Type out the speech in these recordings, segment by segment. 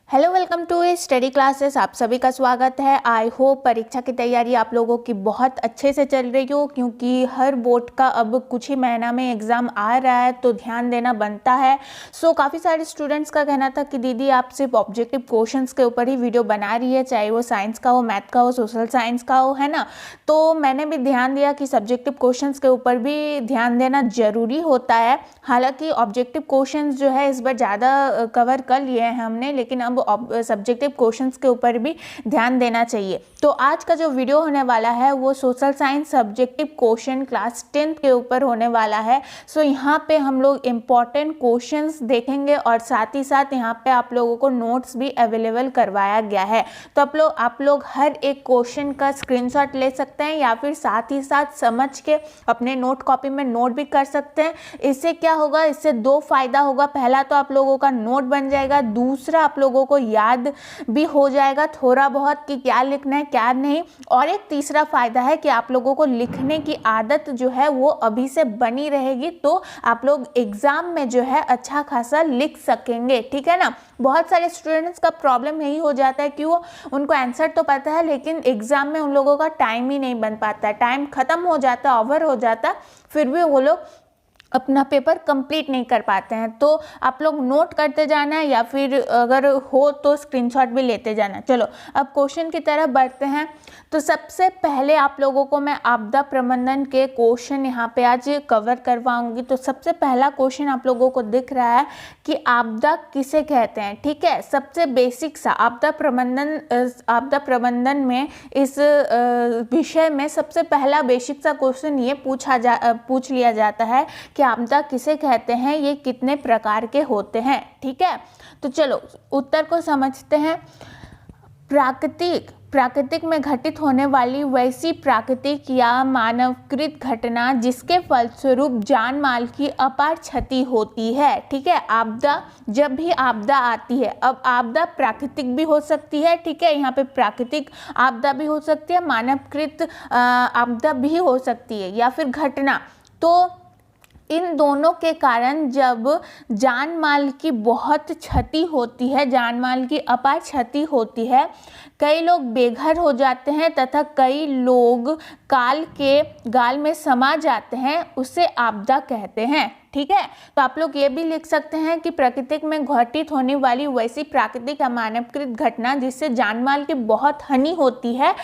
Hello, welcome to study classes. आप सभी का स्वागत है। आई होप परीक्षा की तैयारी आप लोगों की बहुत अच्छे से चल रही हो, क्योंकि हर बोर्ड का अब कुछ ही महीना में एग्ज़ाम आ रहा है तो ध्यान देना बनता है। काफ़ी सारे स्टूडेंट्स का कहना था कि दीदी आप सिर्फ ऑब्जेक्टिव क्वेश्चंस के ऊपर ही वीडियो बना रही है, चाहे वो साइंस का हो, मैथ का हो, सोशल साइंस का हो, है ना। तो मैंने भी ध्यान दिया कि सब्जेक्टिव क्वेश्चंस के ऊपर भी ध्यान देना ज़रूरी होता है। हालाँकि ऑब्जेक्टिव क्वेश्चंस जो है इस बार ज़्यादा कवर कर लिए हैं हमने, लेकिन अब सब्जेक्टिव क्वेश्चंस के ऊपर भी ध्यान देना चाहिए। तो आज का जो वीडियो होने वाला है वो social science subjective question class 10th के ऊपर होने वाला है। यहाँ पे हम लोग इम्पॉर्टेंट क्वेश्चंस देखेंगे और साथ ही साथ यहाँ पे आप लोगों को नोट्स भी अवेलेबल करवाया गया है। तो आप लोग हर एक क्वेश्चन का स्क्रीनशॉट ले सकते हैं या फिर साथ ही साथ समझ के अपने नोट कॉपी में नोट भी कर सकते हैं। इससे क्या होगा, इससे दो फायदा होगा। पहला तो आप लोगों का नोट बन जाएगा, दूसरा आप लोगों को याद भी हो जाएगा थोड़ा बहुत कि क्या लिखना है क्या नहीं। और एक तीसरा फायदा है कि आप लोगों को लिखने की आदत जो है वो अभी से बनी रहेगी, तो आप लोग एग्जाम में जो है अच्छा खासा लिख सकेंगे। ठीक है ना। बहुत सारे स्टूडेंट्स का प्रॉब्लम यही हो जाता है कि वो उनको आंसर तो पता है लेकिन एग्जाम में उन लोगों का टाइम ही नहीं बन पाता, टाइम खत्म हो जाता, ओवर हो जाता, फिर भी वो लोग अपना पेपर कंप्लीट नहीं कर पाते हैं। तो आप लोग नोट करते जाना है या फिर अगर हो तो स्क्रीनशॉट भी लेते जाना। चलो अब क्वेश्चन की तरफ बढ़ते हैं। तो सबसे पहले आप लोगों को मैं आपदा प्रबंधन के क्वेश्चन यहाँ पे आज कवर करवाऊंगी। तो सबसे पहला क्वेश्चन आप लोगों को दिख रहा है कि आपदा किसे कहते हैं। ठीक है, सबसे बेसिक सा आपदा प्रबंधन में इस विषय में सबसे पहला बेसिक सा क्वेश्चन ये पूछ लिया जाता है कि आपदा किसे कहते हैं, ये कितने प्रकार के होते हैं। ठीक है, तो चलो उत्तर को समझते हैं। प्राकृतिक में घटित होने वाली वैसी प्राकृतिक या मानवकृत घटना जिसके फलस्वरूप जान माल की अपार क्षति होती है। ठीक है, आपदा, जब भी आपदा आती है, अब आपदा प्राकृतिक भी हो सकती है। ठीक है, यहाँ पे प्राकृतिक आपदा भी हो सकती है, मानवकृत आपदा भी हो सकती है, या फिर घटना। तो इन दोनों के कारण जब जान माल की बहुत क्षति होती है, जान माल की अपार क्षति होती है, कई लोग बेघर हो जाते हैं तथा कई लोग काल के गाल में समा जाते हैं, उसे आपदा कहते हैं। ठीक है, तो आप लोग ये भी लिख सकते हैं कि प्राकृतिक में घटित होने वाली वैसी प्राकृतिक या मानवकृत घटना जिससे जानमाल की बहुत हानि होती है,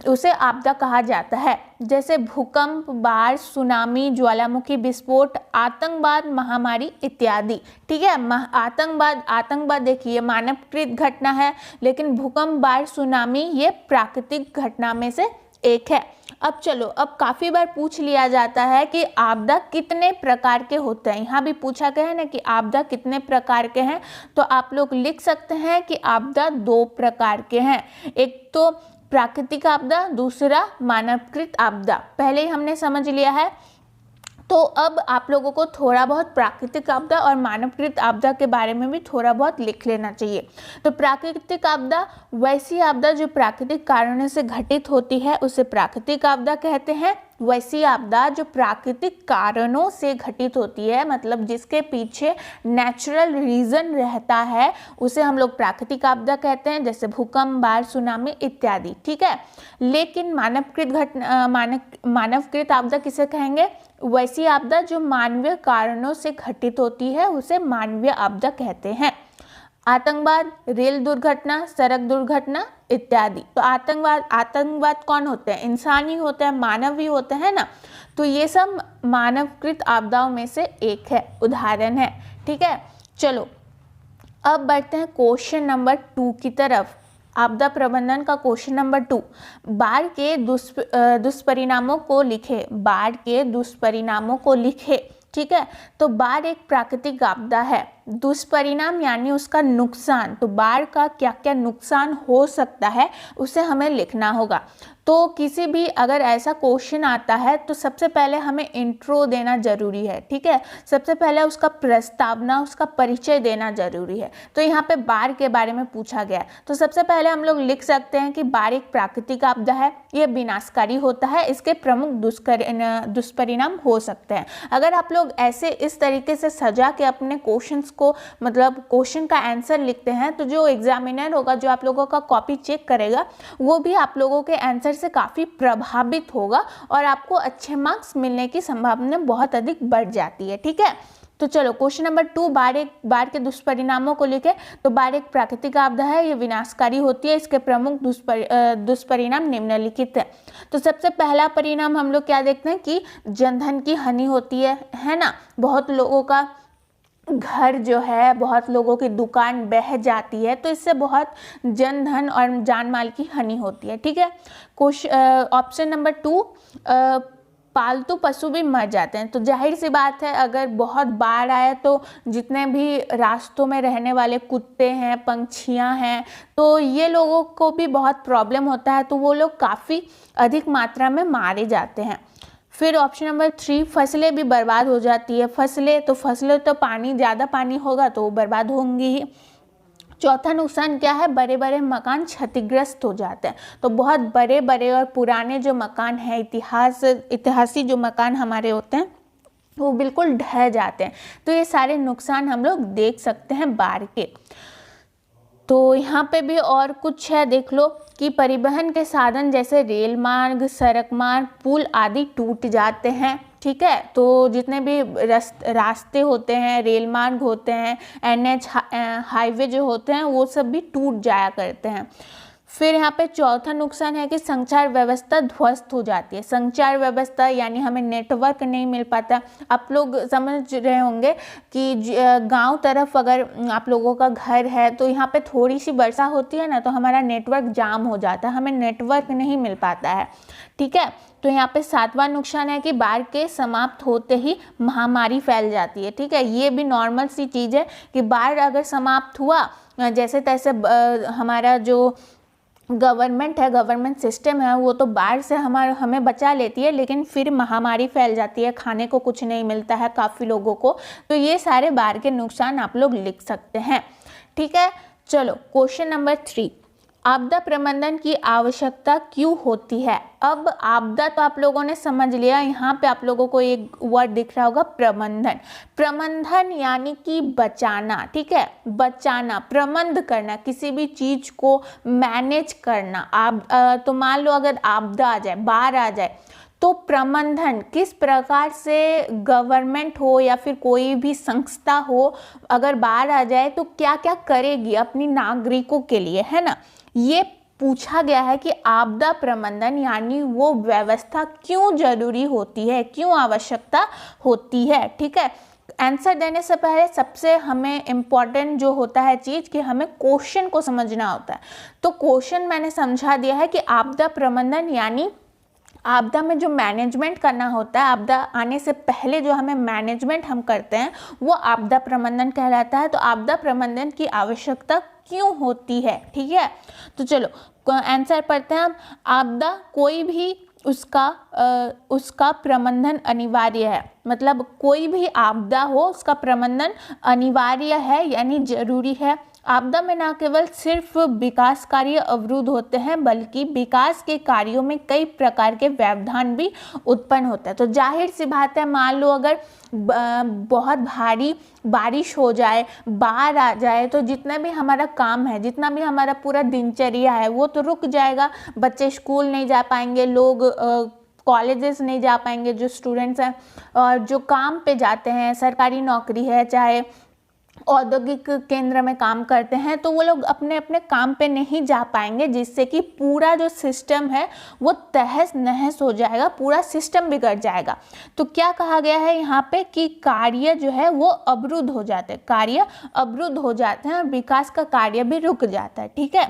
उसे आपदा कहा जाता है। जैसे भूकंप, बाढ़, सुनामी, ज्वालामुखी विस्फोट, आतंकवाद, महामारी इत्यादि। ठीक है, आतंकवाद देखिए मानवकृत घटना है, लेकिन भूकंप, बाढ़, सुनामी ये प्राकृतिक घटना में से एक है। अब चलो, अब काफ़ी बार पूछ लिया जाता है कि आपदा कितने प्रकार के होते हैं। यहाँ भी पूछा गया है ना कि आपदा कितने प्रकार के हैं, तो आप लोग लिख सकते हैं कि आपदा दो प्रकार के हैं। एक तो प्राकृतिक आपदा, दूसरा मानवकृत आपदा। पहले ही हमने समझ लिया है। तो अब आप लोगों को थोड़ा बहुत प्राकृतिक आपदा और मानवकृत आपदा के बारे में भी थोड़ा बहुत लिख लेना चाहिए। तो प्राकृतिक आपदा वैसी आपदा जो प्राकृतिक कारणों से घटित होती है, उसे प्राकृतिक आपदा कहते हैं। वैसी आपदा जो प्राकृतिक कारणों से घटित होती है, मतलब जिसके पीछे नेचुरल रीजन रहता है, उसे हम लोग प्राकृतिक आपदा कहते हैं, जैसे भूकंप, बाढ़, सुनामी इत्यादि। ठीक है, लेकिन मानवकृत आपदा किसे कहेंगे? वैसी आपदा जो मानवीय कारणों से घटित होती है, उसे मानवीय आपदा कहते हैं। आतंकवाद, रेल दुर्घटना, सड़क दुर्घटना इत्यादि। तो आतंकवाद कौन होते हैं? इंसान ही होते हैं, मानव ही होते हैं ना। तो ये सब मानवकृत आपदाओं में से एक है, उदाहरण है। ठीक है, चलो अब बढ़ते हैं क्वेश्चन नंबर 2 की तरफ। आपदा प्रबंधन का क्वेश्चन नंबर 2, बाढ़ के दुष्परिणामों को लिखे। बाढ़ के दुष्परिणामों को लिखे। ठीक है, तो बाढ़ एक प्राकृतिक आपदा है। दुष्परिणाम यानी उसका नुकसान, तो बाढ़ का क्या क्या नुकसान हो सकता है उसे हमें लिखना होगा। तो किसी भी अगर ऐसा क्वेश्चन आता है तो सबसे पहले हमें इंट्रो देना जरूरी है। ठीक है, सबसे पहले उसका प्रस्तावना, उसका परिचय देना जरूरी है। तो यहाँ पे बाढ़ के बारे में पूछा गया, तो सबसे पहले हम लोग लिख सकते हैं कि बाढ़ एक प्राकृतिक आपदा है, ये विनाशकारी होता है, इसके प्रमुख दुष्परिणाम हो सकते हैं। अगर आप लोग ऐसे इस तरीके से सजा के अपने क्वेश्चंस उसको मतलब क्वेश्चन का आंसर लिखते हैं तो जो एग्जामिनर होगा, जो आप लोगों का कॉपी चेक करेगा, वो भी आप लोगों के आंसर से काफ़ी प्रभावित होगा और आपको अच्छे मार्क्स मिलने की संभावना बहुत अधिक बढ़ जाती है। ठीक है, तो चलो क्वेश्चन नंबर 2, बाढ़ के दुष्परिणामों को लेकर। तो बाढ़ एक प्राकृतिक आपदा है, ये विनाशकारी होती है, इसके प्रमुख दुष्परिणाम निम्नलिखित है। तो सबसे पहला परिणाम हम लोग क्या देखते हैं कि जनधन की हानि होती है ना। बहुत लोगों का घर जो है, बहुत लोगों की दुकान बह जाती है, तो इससे बहुत जनधन और जान माल की हानि होती है। ठीक है, ऑप्शन नंबर 2, पालतू पशु भी मर जाते हैं। तो जाहिर सी बात है, अगर बहुत बाढ़ आए तो जितने भी रास्तों में रहने वाले कुत्ते हैं, पंछियां हैं, तो ये लोगों को भी बहुत प्रॉब्लम होता है, तो वो लोग काफ़ी अधिक मात्रा में मारे जाते हैं। फिर ऑप्शन नंबर 3, फसलें भी बर्बाद हो जाती है। फसलें तो पानी, ज़्यादा पानी होगा तो वो बर्बाद होंगी ही। चौथा नुकसान क्या है, बड़े बड़े मकान क्षतिग्रस्त हो जाते हैं। तो बहुत बड़े बड़े और पुराने जो मकान हैं, इतिहासी जो मकान हमारे होते हैं, वो बिल्कुल ढह जाते हैं। तो ये सारे नुकसान हम लोग देख सकते हैं बाढ़ के। तो यहाँ पे भी और कुछ है, देख लो कि परिवहन के साधन जैसे रेल मार्ग, सड़क मार्ग, पुल आदि टूट जाते हैं। ठीक है, तो जितने भी रास्ते होते हैं, रेल मार्ग होते हैं, NH हाईवे जो होते हैं, वो सब भी टूट जाया करते हैं। फिर यहाँ पे चौथा नुकसान है कि संचार व्यवस्था ध्वस्त हो जाती है। संचार व्यवस्था यानी हमें नेटवर्क नहीं मिल पाता। आप लोग समझ रहे होंगे कि गांव तरफ अगर आप लोगों का घर है तो यहाँ पे थोड़ी सी वर्षा होती है ना, तो हमारा नेटवर्क जाम हो जाता है, हमें नेटवर्क नहीं मिल पाता है। ठीक है, तो यहाँ पे 7वां नुकसान है कि बाढ़ के समाप्त होते ही महामारी फैल जाती है। ठीक है, ये भी नॉर्मल सी चीज़ है कि बाढ़ अगर समाप्त हुआ, जैसे तैसे हमारा जो गवर्नमेंट सिस्टम है, वो तो बाढ़ से हमें बचा लेती है, लेकिन फिर महामारी फैल जाती है, खाने को कुछ नहीं मिलता है काफ़ी लोगों को। तो ये सारे बाढ़ के नुकसान आप लोग लिख सकते हैं। ठीक है, चलो क्वेश्चन नंबर 3, आपदा प्रबंधन की आवश्यकता क्यों होती है। अब आपदा तो आप लोगों ने समझ लिया, यहाँ पे आप लोगों को एक वर्ड दिख रहा होगा, प्रबंधन। प्रबंधन यानी कि बचाना। ठीक है, बचाना, प्रबंध करना, किसी भी चीज को मैनेज करना। तो मान लो अगर आपदा आ जाए, बाढ़ आ जाए, तो प्रबंधन किस प्रकार से गवर्नमेंट हो या फिर कोई भी संस्था हो, अगर बाढ़ आ जाए तो क्या क्या करेगी अपनी नागरिकों के लिए, है ना। ये पूछा गया है कि आपदा प्रबंधन यानी वो व्यवस्था क्यों जरूरी होती है, क्यों आवश्यकता होती है। ठीक है, आंसर देने से पहले सबसे हमें इम्पॉर्टेंट जो होता है चीज़ कि हमें क्वेश्चन को समझना होता है। तो क्वेश्चन मैंने समझा दिया है कि आपदा प्रबंधन यानी आपदा में जो मैनेजमेंट करना होता है, आपदा आने से पहले जो हमें मैनेजमेंट हम करते हैं, वो आपदा प्रबंधन कहलाता है। तो आपदा प्रबंधन की आवश्यकता क्यों होती है। ठीक है, तो चलो आंसर पढ़ते हैं हम। आपदा कोई भी उसका प्रबंधन अनिवार्य है। मतलब कोई भी आपदा हो, उसका प्रबंधन अनिवार्य है यानी जरूरी है। आपदा में न केवल सिर्फ विकास कार्य अवरुद्ध होते हैं, बल्कि विकास के कार्यों में कई प्रकार के व्यवधान भी उत्पन्न होता है। तो जाहिर सी बात है, मान लो अगर बहुत भारी बारिश हो जाए, बाढ़ आ जाए, तो जितना भी हमारा काम है, जितना भी हमारा पूरा दिनचर्या है, वो तो रुक जाएगा। बच्चे स्कूल नहीं जा पाएंगे, लोग कॉलेजेस नहीं जा पाएंगे, जो स्टूडेंट्स हैं, और जो काम पे जाते हैं, सरकारी नौकरी है, चाहे औद्योगिक केंद्र में काम करते हैं, तो वो लोग अपने अपने काम पे नहीं जा पाएंगे, जिससे कि पूरा जो सिस्टम है वो तहस नहस हो जाएगा, पूरा सिस्टम बिगड़ जाएगा। तो क्या कहा गया है यहाँ पे कि कार्य जो है वो अवरुद्ध हो जाते हैं, कार्य अवरुद्ध हो जाते हैं और विकास का कार्य भी रुक जाता है। ठीक है,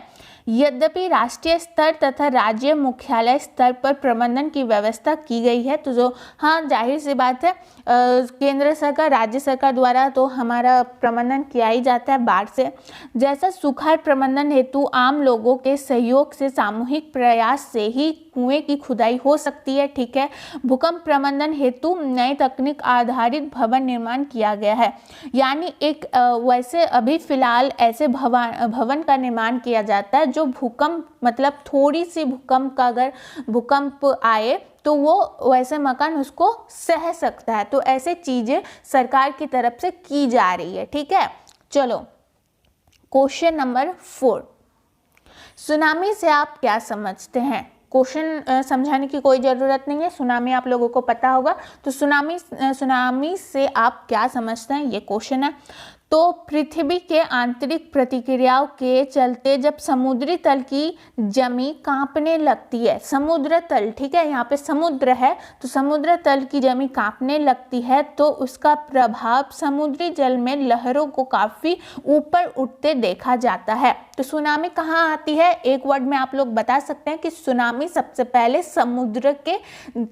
यद्यपि राष्ट्रीय स्तर तथा राज्य मुख्यालय स्तर पर प्रबंधन की व्यवस्था की गई है। तो जो हाँ, जाहिर सी बात है, केंद्र सरकार, राज्य सरकार द्वारा तो हमारा प्रबंधन किया ही जाता है बाढ़ से। जैसा सुखाड़ प्रबंधन हेतु आम लोगों के सहयोग से, सामूहिक प्रयास से ही कुएं की खुदाई हो सकती है। ठीक है, भूकंप प्रबंधन हेतु नई तकनीक आधारित भवन निर्माण किया गया है। यानी एक वैसे अभी फिलहाल ऐसे भवन का निर्माण किया जाता है जो भूकंप मतलब थोड़ी सी भूकंप का अगर भूकंप आए तो वो वैसे मकान उसको सह सकता है। तो ऐसे चीजें सरकार की तरफ से की जा रही है। ठीक है, चलो क्वेश्चन नंबर 4, सुनामी से आप क्या समझते हैं? क्वेश्चन समझाने की कोई ज़रूरत नहीं है, सुनामी आप लोगों को पता होगा। तो सुनामी से आप क्या समझते हैं, ये क्वेश्चन है। तो पृथ्वी के आंतरिक प्रतिक्रियाओं के चलते जब समुद्री तल की जमी कांपने लगती है, समुद्र तल, ठीक है, यहाँ पे समुद्र है तो समुद्र तल की जमी कांपने लगती है तो उसका प्रभाव समुद्री जल में लहरों को काफ़ी ऊपर उठते देखा जाता है। तो सुनामी कहाँ आती है? एक वर्ड में आप लोग बता सकते हैं कि सुनामी सबसे पहले समुद्र के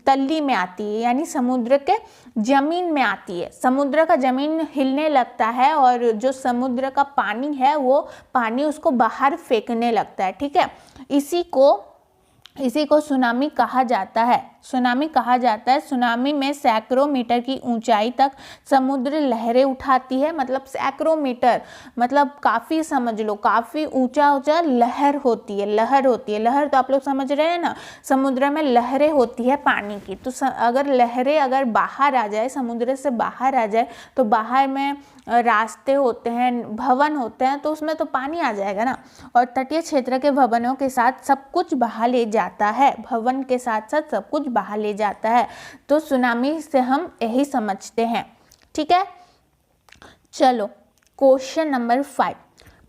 तली में आती है, यानी समुद्र के जमीन में आती है। समुद्र का जमीन हिलने लगता है और जो समुद्र का पानी है वो पानी उसको बाहर फेंकने लगता है। ठीक है, इसी को सुनामी कहा जाता है। सुनामी कहा जाता है। सुनामी में सैकड़ों मीटर की ऊंचाई तक समुद्र लहरें उठाती है, मतलब सैकड़ों मीटर मतलब काफ़ी, समझ लो काफ़ी ऊंचा लहर होती है। लहर तो आप लोग समझ रहे हैं ना, समुद्र में लहरें होती है पानी की। तो अगर लहरें अगर बाहर आ जाए, समुद्र से बाहर आ जाए तो बाहर में रास्ते होते हैं, भवन होते हैं, तो उसमें तो पानी आ जाएगा ना। और तटीय क्षेत्र के भवनों के साथ सब कुछ बहा ले जाता है, भवन के साथ साथ सब कुछ बहा ले जाता है। तो सुनामी से हम यही समझते हैं। ठीक है, चलो क्वेश्चन नंबर 5,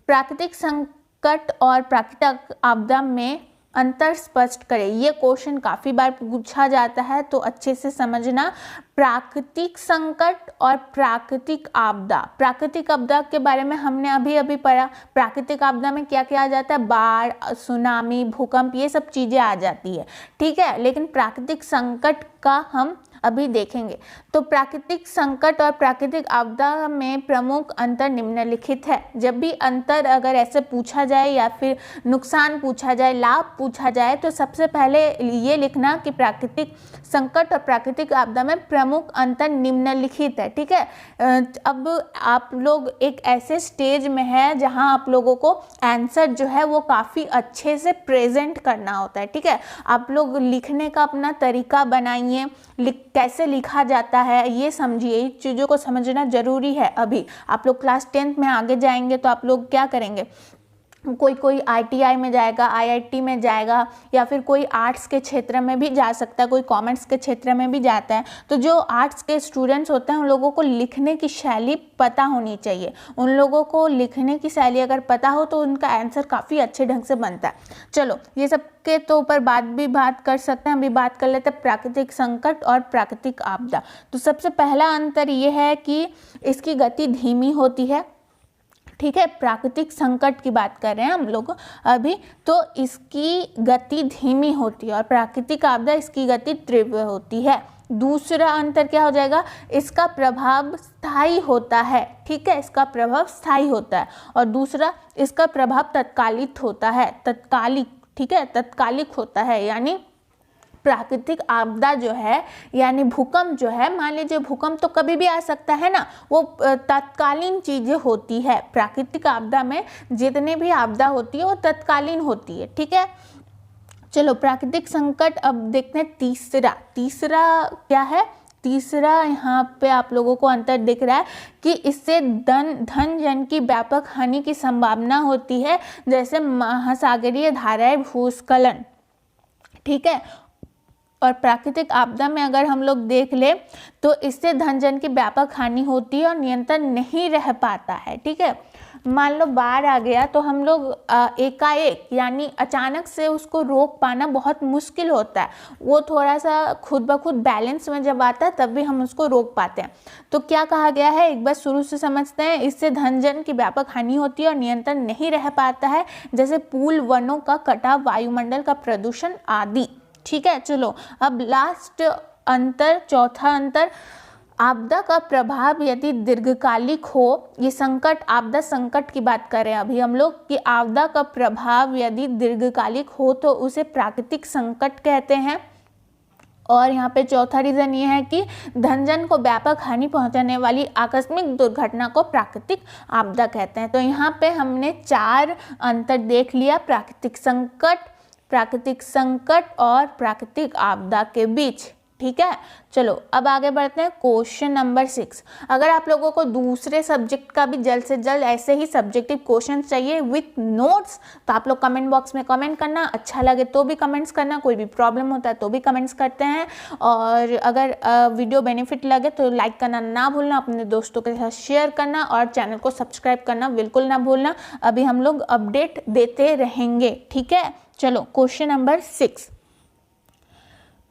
प्राकृतिक संकट और प्राकृतिक आपदा में अंतर स्पष्ट करें। ये क्वेश्चन काफ़ी बार पूछा जाता है तो अच्छे से समझना। प्राकृतिक संकट और प्राकृतिक आपदा, प्राकृतिक आपदा के बारे में हमने अभी पढ़ा। प्राकृतिक आपदा में क्या क्या आ जाता है? बाढ़, सुनामी, भूकंप, ये सब चीज़ें आ जाती है। ठीक है, लेकिन प्राकृतिक संकट का हम अभी देखेंगे। तो प्राकृतिक संकट और प्राकृतिक आपदा में प्रमुख अंतर निम्नलिखित है। जब भी अंतर अगर ऐसे पूछा जाए या फिर नुकसान पूछा जाए, लाभ पूछा जाए, तो सबसे पहले ये लिखना कि प्राकृतिक संकट और प्राकृतिक आपदा में प्रमुख अंतर निम्नलिखित है। ठीक है, अब आप लोग एक ऐसे स्टेज में है जहां आप लोगों को आंसर जो है वो काफ़ी अच्छे से प्रेजेंट करना होता है। ठीक है, आप लोग लिखने का अपना तरीका बनाइए, कैसे लिखा जाता है ये समझिए, इन चीज़ों को समझना ज़रूरी है। अभी आप लोग क्लास 10th में आगे जाएंगे तो आप लोग क्या करेंगे, कोई ITI में जाएगा, IIT में जाएगा, या फिर कोई आर्ट्स के क्षेत्र में भी जा सकता है, कोई कॉमर्स के क्षेत्र में भी जाता है। तो जो आर्ट्स के स्टूडेंट्स होते हैं उन लोगों को लिखने की शैली पता होनी चाहिए। उन लोगों को लिखने की शैली अगर पता हो तो उनका आंसर काफ़ी अच्छे ढंग से बनता है। चलो ये सब के तो ऊपर बात कर सकते हैं। अभी बात कर लेते हैं प्राकृतिक संकट और प्राकृतिक आपदा। तो सबसे पहला अंतर ये है कि इसकी गति धीमी होती है। ठीक है, प्राकृतिक संकट की बात कर रहे हैं हम लोग अभी, तो इसकी गति धीमी होती है और प्राकृतिक आपदा इसकी गति तीव्र होती है। दूसरा अंतर क्या हो जाएगा, इसका प्रभाव स्थायी होता है। ठीक है, इसका प्रभाव स्थायी होता है। और दूसरा, इसका प्रभाव तत्कालिक होता है, ठीक है, तत्कालिक होता है। यानी प्राकृतिक आपदा जो है यानी भूकंप जो है, मान लीजिए भूकंप तो कभी भी आ सकता है ना, वो तत्कालीन चीज़ें होती है। प्राकृतिक आपदा में जितने भी आपदा होती है वो तत्कालीन होती है। ठीक है, चलो प्राकृतिक संकट अब देखते हैं। तीसरा क्या है? तीसरा यहाँ पे आप लोगों को अंतर दिख रहा है कि इससे धन जन की व्यापक हानि की संभावना होती है, जैसे महासागरीय धाराएं, भूस्खलन। ठीक है, और प्राकृतिक आपदा में अगर हम लोग देख ले तो इससे धन जन की व्यापक हानि होती है और नियंत्रण नहीं रह पाता है। ठीक है, मान लो बाढ़ आ गया तो हम लोग एकाएक यानी अचानक से उसको रोक पाना बहुत मुश्किल होता है। वो थोड़ा सा खुद ब खुद बैलेंस में जब आता है तब भी हम उसको रोक पाते हैं। तो क्या कहा गया है, एक बार शुरू से समझते हैं। इससे धन जन की व्यापक हानि होती है और नियंत्रण नहीं रह पाता है, जैसे पुल, वनों का कटाव, वायुमंडल का प्रदूषण आदि। ठीक है, चलो अब लास्ट अंतर, चौथा अंतर, आपदा का प्रभाव यदि दीर्घकालिक हो, ये संकट, आपदा संकट की बात कर रहे हैं अभी हम लोग कि आपदा का प्रभाव यदि दीर्घकालिक हो तो उसे प्राकृतिक संकट कहते हैं। और यहाँ पे चौथा रीज़न ये है कि धनजन को व्यापक हानि पहुँचाने वाली आकस्मिक दुर्घटना को प्राकृतिक आपदा कहते हैं। तो यहाँ पे हमने 4 अंतर देख लिया प्राकृतिक संकट और प्राकृतिक आपदा के बीच। ठीक है, चलो अब आगे बढ़ते हैं। क्वेश्चन नंबर 6, अगर आप लोगों को दूसरे सब्जेक्ट का भी जल्द से जल्द ऐसे ही सब्जेक्टिव क्वेश्चन चाहिए विथ नोट्स तो आप लोग कमेंट बॉक्स में कमेंट करना, अच्छा लगे तो भी कमेंट्स करना, कोई भी प्रॉब्लम होता है तो भी कमेंट्स करते हैं। और अगर वीडियो बेनिफिट लगे तो लाइक करना ना भूलना, अपने दोस्तों के साथ शेयर करना और चैनल को सब्सक्राइब करना बिल्कुल ना भूलना। अभी हम लोग अपडेट देते रहेंगे। ठीक है, चलो क्वेश्चन नंबर 6,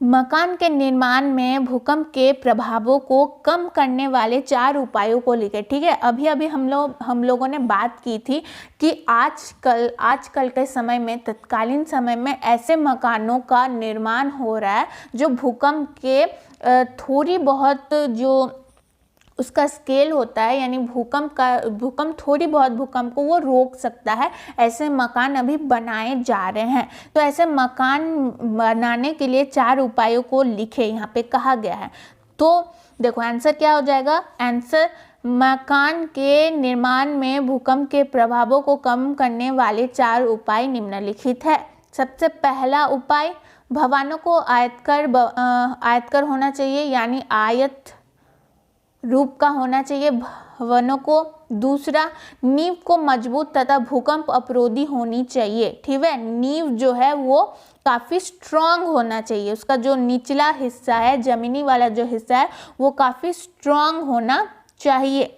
मकान के निर्माण में भूकंप के प्रभावों को कम करने वाले 4 उपायों को लिखें। ठीक है, अभी हम लोगों ने बात की थी कि आजकल के समय में, तत्कालीन समय में ऐसे मकानों का निर्माण हो रहा है जो भूकंप के थोड़ी बहुत जो उसका स्केल होता है, यानी भूकंप थोड़ी बहुत भूकंप को वो रोक सकता है। ऐसे मकान अभी बनाए जा रहे हैं। तो ऐसे मकान बनाने के लिए 4 उपायों को लिखे, यहाँ पे कहा गया है। तो देखो आंसर क्या हो जाएगा। आंसर, मकान के निर्माण में भूकंप के प्रभावों को कम करने वाले 4 उपाय निम्नलिखित है। सबसे पहला उपाय, भवनों को आयताकार होना चाहिए, यानी आयत रूप का होना चाहिए भवनों को। दूसरा, नींव को मजबूत तथा भूकंप अवरोधी होनी चाहिए। ठीक है, नींव जो है वो काफ़ी स्ट्रांग होना चाहिए, उसका जो निचला हिस्सा है, जमीनी वाला जो हिस्सा है वो काफ़ी स्ट्रांग होना चाहिए।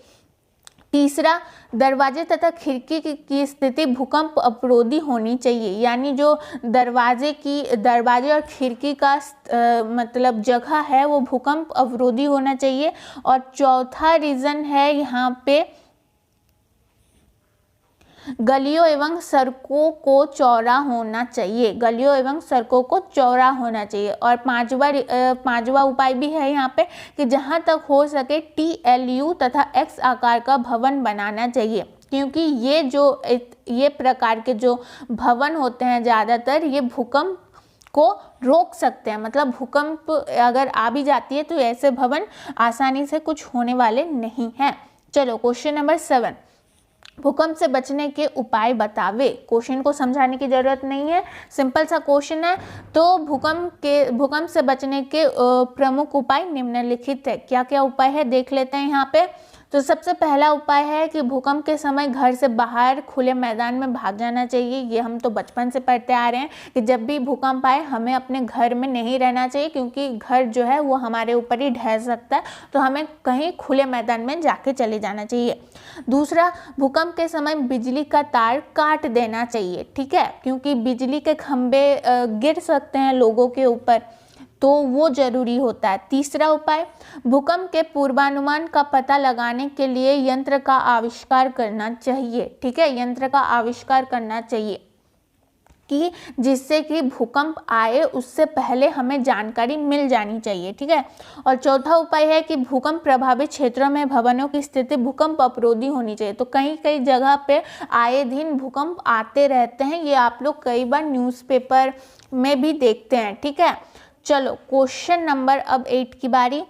तीसरा, दरवाजे तथा खिड़की की स्थिति भूकंप अवरोधी होनी चाहिए, यानी जो दरवाजे और खिड़की का मतलब जगह है वो भूकंप अवरोधी होना चाहिए। और चौथा रीज़न है यहाँ पे, गलियों एवं सड़कों को चौड़ा होना चाहिए, गलियों एवं सड़कों को चौड़ा होना चाहिए। और पांचवा उपाय भी है यहाँ पे कि जहाँ तक हो सके TLU तथा X आकार का भवन बनाना चाहिए, क्योंकि ये प्रकार के जो भवन होते हैं ज़्यादातर ये भूकंप को रोक सकते हैं। मतलब भूकंप अगर आ भी जाती है तो ऐसे भवन आसानी से कुछ होने वाले नहीं हैं। चलो क्वेश्चन नंबर 7, भूकंप से बचने के उपाय बतावे। क्वेश्चन को समझाने की जरूरत नहीं है, सिंपल सा क्वेश्चन है। तो भूकंप से बचने के प्रमुख उपाय निम्नलिखित है। क्या क्या उपाय है देख लेते हैं यहाँ पे। तो सबसे पहला उपाय है कि भूकंप के समय घर से बाहर खुले मैदान में भाग जाना चाहिए। ये हम तो बचपन से पढ़ते आ रहे हैं कि जब भी भूकंप आए हमें अपने घर में नहीं रहना चाहिए, क्योंकि घर जो है वो हमारे ऊपर ही ढह सकता है। तो हमें कहीं खुले मैदान में जाके चले जाना चाहिए। दूसरा, भूकंप के समय बिजली का तार काट देना चाहिए। ठीक है, क्योंकि बिजली के खंभे गिर सकते हैं लोगों के ऊपर, तो वो जरूरी होता है। तीसरा उपाय, भूकंप के पूर्वानुमान का पता लगाने के लिए यंत्र का आविष्कार करना चाहिए। ठीक है, यंत्र का आविष्कार करना चाहिए कि जिससे कि भूकंप आए उससे पहले हमें जानकारी मिल जानी चाहिए। ठीक है, और चौथा उपाय है कि भूकंप प्रभावित क्षेत्रों में भवनों की स्थिति भूकंप अवरोधी होनी चाहिए। तो कई जगह पे आए दिन भूकंप आते रहते हैं, ये आप लोग कई बार न्यूज़पेपर में भी देखते हैं। ठीक है, चलो क्वेश्चन नंबर अब 8 की बारी।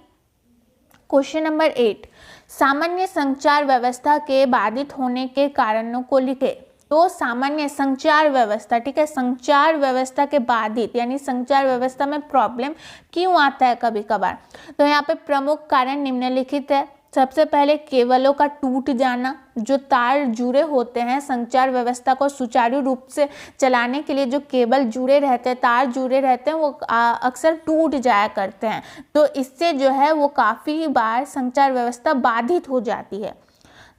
क्वेश्चन नंबर 8, सामान्य संचार व्यवस्था के बाधित होने के कारणों को लिखे। तो सामान्य संचार व्यवस्था, ठीक है, संचार व्यवस्था के बाधित यानी संचार व्यवस्था में प्रॉब्लम क्यों आता है कभी कभार। तो यहाँ पे प्रमुख कारण निम्नलिखित है। सबसे पहले केबलों का टूट जाना, जो तार जुड़े होते हैं संचार व्यवस्था को सुचारू रूप से चलाने के लिए जो केबल जुड़े रहते हैं, तार जुड़े रहते हैं, वो अक्सर टूट जाया करते हैं। तो इससे जो है वो काफ़ी बार संचार व्यवस्था बाधित हो जाती है।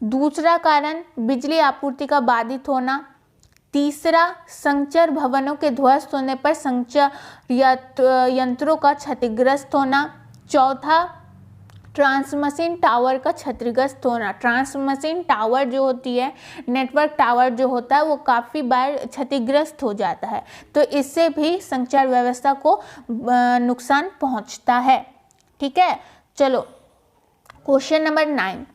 दूसरा कारण बिजली आपूर्ति का बाधित होना। तीसरा, संचार भवनों के ध्वस्त होने पर संचार यंत्रों का क्षतिग्रस्त होना। चौथा, ट्रांसमिशन टावर का क्षतिग्रस्त होना। ट्रांसमिशन टावर जो होती है, नेटवर्क टावर जो होता है, वो काफ़ी बार क्षतिग्रस्त हो जाता है, तो इससे भी संचार व्यवस्था को नुकसान पहुंचता है। ठीक है, चलो क्वेश्चन नंबर 9,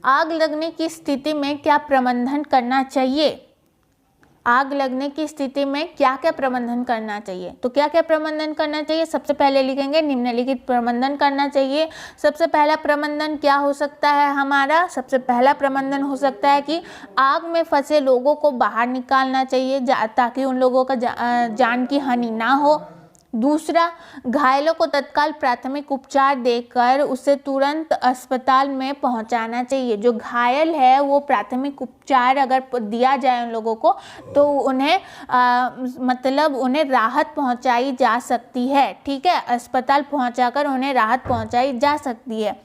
आग लगने की स्थिति में क्या प्रबंधन करना चाहिए? आग लगने की स्थिति में क्या क्या प्रबंधन करना चाहिए? तो क्या क्या प्रबंधन करना चाहिए? सबसे पहले लिखेंगे निम्नलिखित प्रबंधन करना चाहिए। सबसे पहला प्रबंधन क्या हो सकता है हमारा? सबसे पहला प्रबंधन हो सकता है कि आग में फंसे लोगों को बाहर निकालना चाहिए ताकि उन लोगों का जान की हानि ना हो। दूसरा, घायलों को तत्काल प्राथमिक उपचार देकर उसे तुरंत अस्पताल में पहुंचाना चाहिए। जो घायल है वो प्राथमिक उपचार अगर दिया जाए उन लोगों को तो उन्हें मतलब उन्हें राहत पहुंचाई जा सकती है। ठीक है, अस्पताल पहुंचाकर उन्हें राहत पहुंचाई जा सकती है।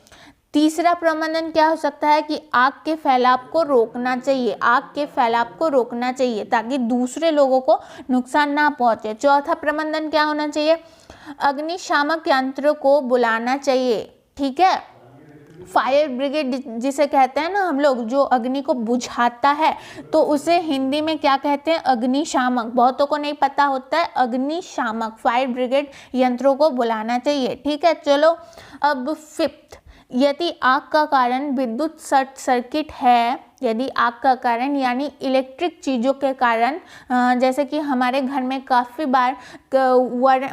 तीसरा प्रबंधन क्या हो सकता है कि आग के फैलाव को रोकना चाहिए। आग के फैलाव को रोकना चाहिए ताकि दूसरे लोगों को नुकसान ना पहुंचे। चौथा प्रबंधन क्या होना चाहिए? अग्निशामक यंत्र को बुलाना चाहिए। ठीक है, फायर ब्रिगेड जिसे कहते हैं ना हम लोग, जो अग्नि को बुझाता है, तो उसे हिंदी में क्या कहते हैं? अग्निशामक। बहुतों को नहीं पता होता है, अग्निशामक फायर ब्रिगेड यंत्रों को बुलाना चाहिए। ठीक है, चलो अब फिफ्थ, यदि आग का कारण विद्युत शॉर्ट सर्किट है, यदि आग का कारण यानी इलेक्ट्रिक चीज़ों के कारण, जैसे कि हमारे घर में काफ़ी बार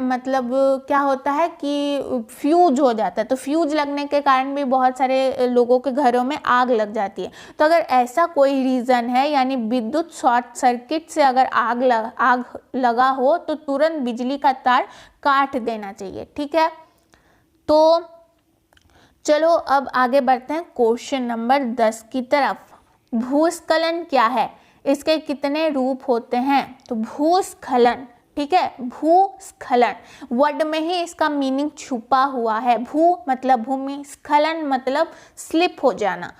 मतलब क्या होता है कि फ्यूज हो जाता है, तो फ्यूज लगने के कारण भी बहुत सारे लोगों के घरों में आग लग जाती है। तो अगर ऐसा कोई रीज़न है यानी विद्युत शॉर्ट सर्किट से अगर आग लगा हो तो तुरंत बिजली का तार काट देना चाहिए। ठीक है, तो चलो अब आगे बढ़ते हैं क्वेश्चन नंबर 10 की तरफ। भूस्खलन क्या है? इसके कितने रूप होते हैं? तो भूस्खलन, ठीक है, भूस्खलन वर्ड में ही इसका मीनिंग छुपा हुआ है। भू मतलब भूमि, स्खलन मतलब स्लिप हो जाना।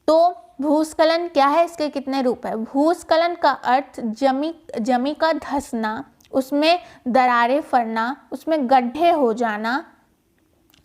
तो भूस्खलन क्या है? इसके कितने रूप है? भूस्खलन का अर्थ जमी का धंसना, उसमें दरारें पड़ना, उसमें गड्ढे हो जाना।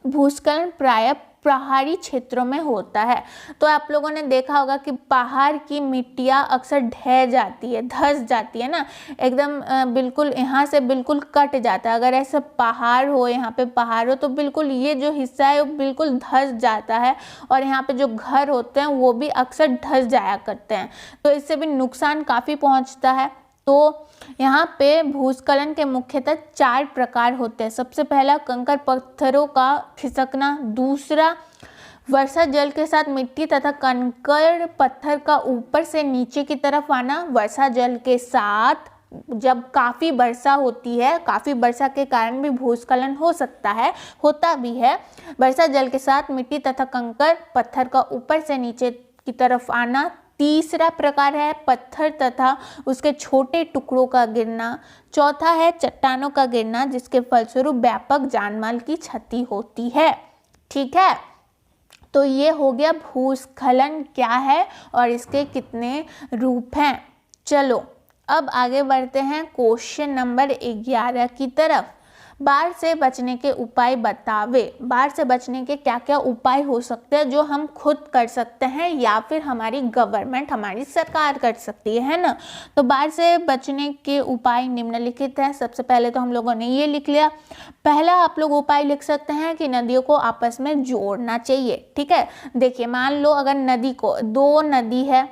भूस्खलन प्रायः पहाड़ी क्षेत्रों में होता है। तो आप लोगों ने देखा होगा कि पहाड़ की मिट्टियाँ अक्सर ढह जाती है, धंस जाती है ना, एकदम बिल्कुल यहाँ से बिल्कुल कट जाता है। अगर ऐसा पहाड़ हो, यहाँ पे पहाड़ हो, तो बिल्कुल ये जो हिस्सा है वो बिल्कुल धंस जाता है और यहाँ पे जो घर होते हैं वो भी अक्सर धंस जाया करते हैं। तो इससे भी नुकसान काफ़ी पहुँचता है। तो यहाँ पे भूस्खलन के मुख्यतः 4 प्रकार होते हैं। सबसे पहला कंकड़ पत्थरों का खिसकना। दूसरा, वर्षा जल के साथ मिट्टी तथा कंकड़ पत्थर का ऊपर से नीचे की तरफ आना। वर्षा जल के साथ जब काफ़ी वर्षा होती है, काफ़ी वर्षा के कारण भी भूस्खलन हो सकता है, होता भी है। वर्षा जल के साथ मिट्टी तथा कंकड़ पत्थर का ऊपर से नीचे की तरफ आना। तीसरा प्रकार है पत्थर तथा उसके छोटे टुकड़ों का गिरना। चौथा है चट्टानों का गिरना जिसके फलस्वरूप व्यापक जानमाल की क्षति होती है। ठीक है, तो ये हो गया भूस्खलन क्या है और इसके कितने रूप हैं। चलो अब आगे बढ़ते हैं क्वेश्चन नंबर 11 की तरफ। बाढ़ से बचने के उपाय बतावे। बाढ़ से बचने के क्या क्या उपाय हो सकते हैं जो हम खुद कर सकते हैं या फिर हमारी गवर्नमेंट, हमारी सरकार कर सकती है ना। तो बाढ़ से बचने के उपाय निम्नलिखित हैं। सबसे पहले तो हम लोगों ने ये लिख लिया। पहला आप लोग उपाय लिख सकते हैं कि नदियों को आपस में जोड़ना चाहिए। ठीक है, देखिए मान लो अगर नदी को 2 नदी है,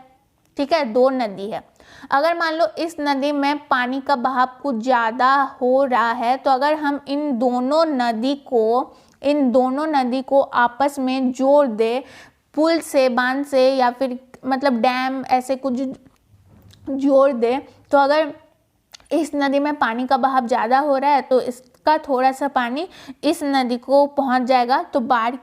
ठीक है, 2 नदी है, अगर मान लो इस नदी में पानी का बहाव कुछ ज़्यादा हो रहा है, तो अगर हम इन दोनों नदी को आपस में जोड़ दे पुल से, बांध से या फिर मतलब डैम ऐसे कुछ जोड़ दे, तो अगर इस नदी में पानी का बहाव ज़्यादा हो रहा है तो इसका थोड़ा सा पानी इस नदी को पहुंच जाएगा, तो बाढ़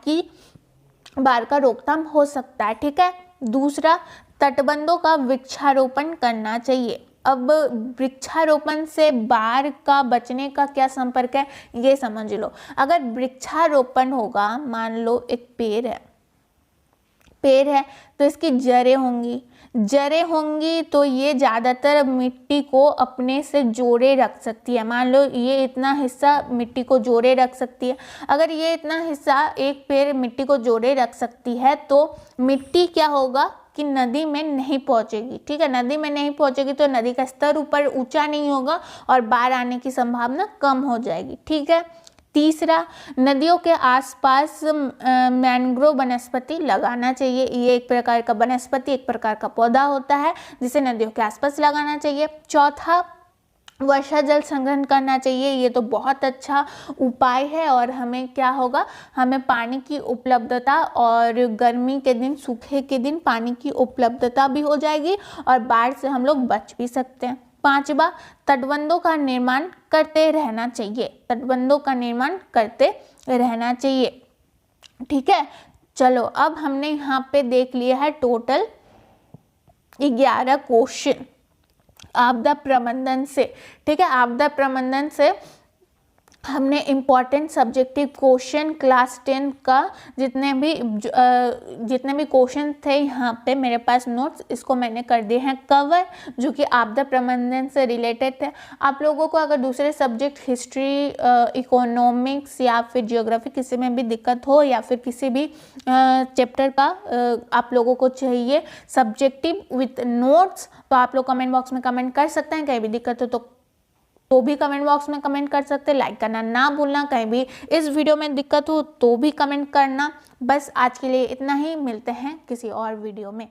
का रोकथाम हो सकता है। ठीक है, दूसरा तटबंधों का वृक्षारोपण करना चाहिए। अब वृक्षारोपण से बाढ़ का बचने का क्या संपर्क है ये समझ लो। अगर वृक्षारोपण होगा, मान लो एक पेड़ है तो इसकी जड़ें होंगी तो ये ज़्यादातर मिट्टी को अपने से जोड़े रख सकती है। मान लो ये इतना हिस्सा मिट्टी को जोड़े रख सकती है। अगर ये इतना हिस्सा एक पेड़ मिट्टी को जोड़े रख सकती है तो मिट्टी क्या होगा कि नदी में नहीं पहुंचेगी। ठीक है, नदी में नहीं पहुंचेगी तो नदी का स्तर ऊपर ऊंचा नहीं होगा और बाढ़ आने की संभावना कम हो जाएगी। ठीक है, तीसरा, नदियों के आसपास मैंग्रोव वनस्पति लगाना चाहिए। ये एक प्रकार का वनस्पति, एक प्रकार का पौधा होता है जिसे नदियों के आसपास लगाना चाहिए। चौथा, वर्षा जल संग्रहण करना चाहिए। ये तो बहुत अच्छा उपाय है और हमें क्या होगा, हमें पानी की उपलब्धता और गर्मी के दिन, सूखे के दिन पानी की उपलब्धता भी हो जाएगी और बाढ़ से हम लोग बच भी सकते हैं। पांचवा, तटबंधों का निर्माण करते रहना चाहिए। तटबंधों का निर्माण करते रहना चाहिए। ठीक है, चलो अब हमने यहाँ पे देख लिया है टोटल 11 क्वेश्चन आपदा प्रबंधन से। ठीक है, आपदा प्रबंधन से हमने इम्पॉर्टेंट सब्जेक्टिव क्वेश्चन क्लास 10 का जितने भी क्वेश्चन थे यहाँ पे मेरे पास नोट्स, इसको मैंने कर दिए हैं कवर, जो कि आपदा प्रबंधन से रिलेटेड थे। आप लोगों को अगर दूसरे सब्जेक्ट हिस्ट्री, इकोनॉमिक्स या फिर जियोग्राफी किसी में भी दिक्कत हो या फिर किसी भी चैप्टर का आप लोगों को चाहिए सब्जेक्टिव विथ नोट्स, तो आप लोग कमेंट बॉक्स में कमेंट कर सकते हैं। कहीं भी दिक्कत हो तो भी कमेंट बॉक्स में कमेंट कर सकते हैं। लाइक करना ना भूलना। कहीं भी इस वीडियो में दिक्कत हो तो भी कमेंट करना। बस आज के लिए इतना ही, मिलते हैं किसी और वीडियो में।